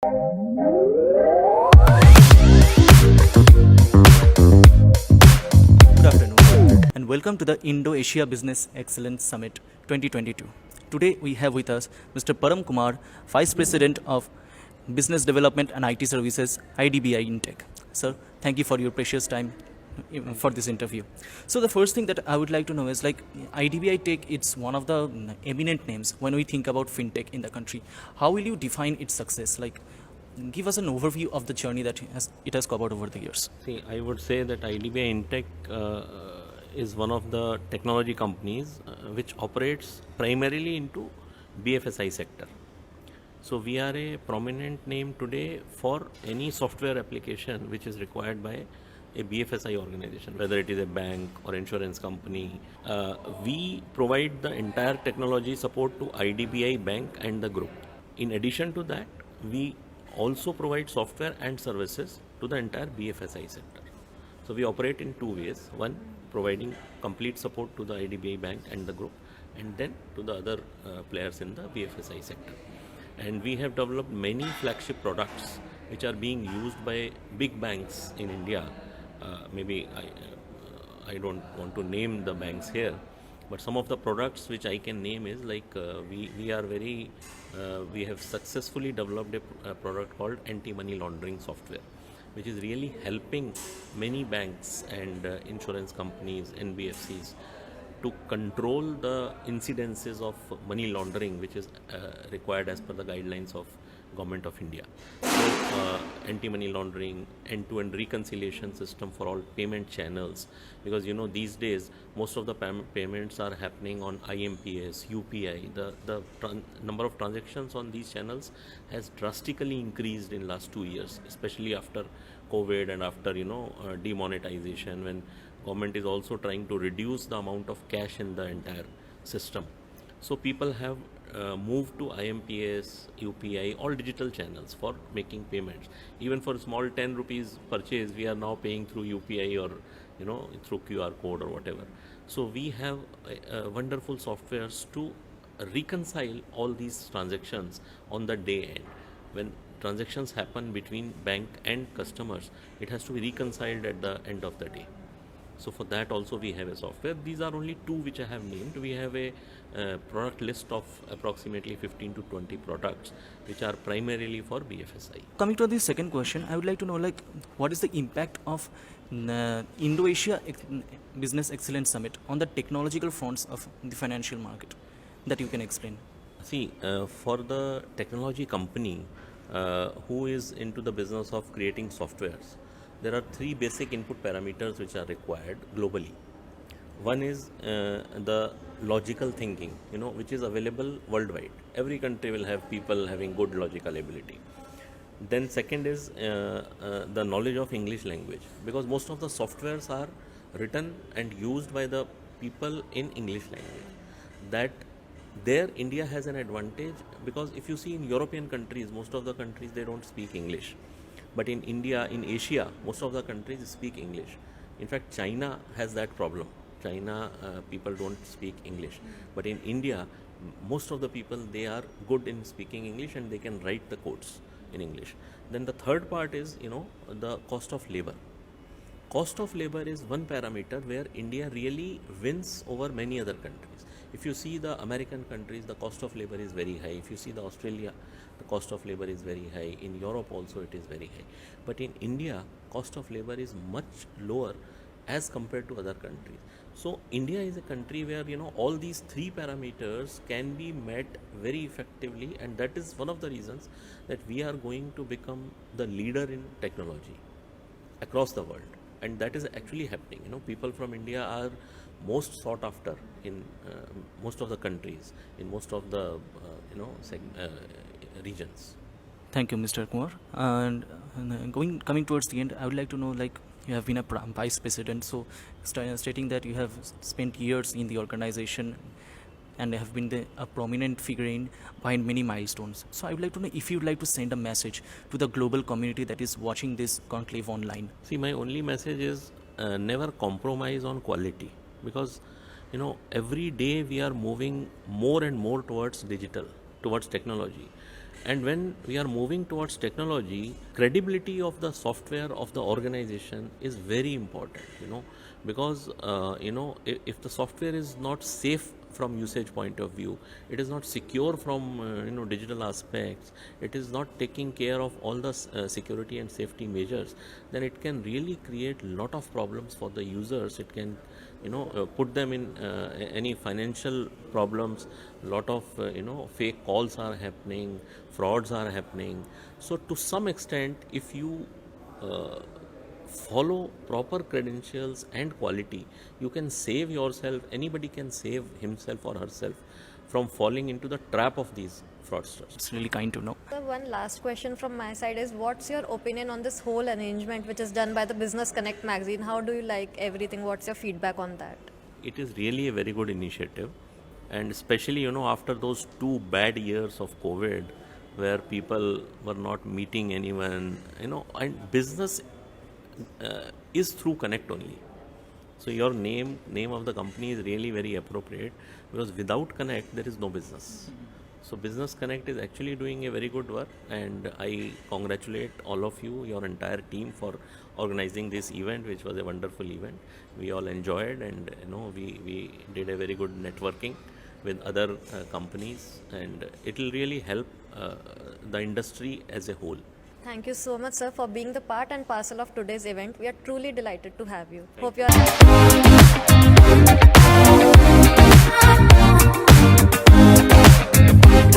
Good afternoon and welcome to the Indo-Asia Business Excellence Summit 2022. Today we have with us Mr. Param Kumar, Vice President of Business Development and IT Services, IDBI Intech. Sir, thank you for your precious time for this interview. So the first thing that I would like to know is like IDBI Tech, it's one of the eminent names when we think about fintech in the country. How will you define its success? Like, give us an overview of the journey that it has covered over the years. See, I would say that IDBI Intech is one of the technology companies which operates primarily into BFSI sector. So we are a prominent name today for any software application which is required by a BFSI organization, whether it is a bank or insurance company. We provide the entire technology support to IDBI Bank and the group. In addition to that, we also provide software and services to the entire BFSI sector. So we operate in two ways. One, providing complete support to the IDBI Bank and the group, and then to the other players in the BFSI sector. And we have developed many flagship products which are being used by big banks in India. Maybe I don't want to name the banks here, but some of the products which I can name is like we have successfully developed a product called anti-money laundering software, which is really helping many banks and insurance companies, NBFCs, to control the incidences of money laundering, which is required as per the guidelines of Government of India. So anti-money laundering, end-to-end reconciliation system for all payment channels, because these days most of the payments are happening on IMPS, UPI. The number of transactions on these channels has drastically increased in last 2 years, especially after COVID and after demonetization, when government is also trying to reduce the amount of cash in the entire system. So people have moved to IMPS, UPI, all digital channels for making payments. Even for small 10 rupees purchase, we are now paying through UPI or through QR code or whatever. So we have wonderful softwares to reconcile all these transactions on the day end. When transactions happen between bank and customers, it has to be reconciled at the end of the day. So for that also we have a software. These are only two which I have named. We have a product list of approximately 15 to 20 products which are primarily for BFSI. Coming to the second question, I would like to know like what is the impact of Indo-Asia Business Excellence Summit on the technological fronts of the financial market that you can explain. See, for the technology company who is into the business of creating softwares, there are three basic input parameters which are required globally. One is the logical thinking, which is available worldwide. Every country will have people having good logical ability. Then second is the knowledge of English language, because most of the softwares are written and used by the people in English language. That there India has an advantage, because if you see in European countries, most of the countries they don't speak English. But in India, in Asia, most of the countries speak English. In fact, China has that problem. China, people don't speak English. But in India, most of the people, they are good in speaking English and they can write the codes in English. Then the third part is, the cost of labor. Cost of labor is one parameter where India really wins over many other countries. If you see the American countries, the cost of labor is very high. If you see the Australia, the cost of labor is very high. In Europe also it is very high. But in India, cost of labor is much lower as compared to other countries. So India is a country where all these three parameters can be met very effectively, and that is one of the reasons that we are going to become the leader in technology across the world. And that is actually happening. People from India are most sought after in most of the countries, in most of the regions. Thank you, Mr. Kumar. And coming towards the end, I would like to know like you have been a vice president, so stating that you have spent years in the organization and have been a prominent figure behind many milestones. So I would like to know if you would like to send a message to the global community that is watching this conclave online. See, my only message is never compromise on quality, because every day we are moving more and more towards digital, towards technology, And when we are moving towards technology, credibility of the software of the organization is very important, because if the software is not safe from usage point of view, it is not secure from digital aspects, it is not taking care of all the security and safety measures, then it can really create lot of problems for the users. It can put them in any financial problems. Lot of fake calls are happening, frauds are happening. So to some extent, if you follow proper credentials and quality, you can save yourself. Anybody can save himself or herself from falling into the trap of these fraudsters. It's really kind to know. So one last question from my side is, what's your opinion on this whole arrangement which is done by the Business Connect magazine? How do you like everything? What's your feedback on that? It is really a very good initiative, and especially after those 2 bad years of COVID, where people were not meeting anyone, and business is through Connect only. So your name of the company is really very appropriate, because without Connect there is no business. So Business Connect is actually doing a very good work, and I congratulate all of you, your entire team, for organizing this event, which was a wonderful event. We all enjoyed, and we did a very good networking with other companies, and it will really help the industry as a whole. Thank you so much, sir, for being the part and parcel of today's event. We are truly delighted to have you. Thank Hope you are happy.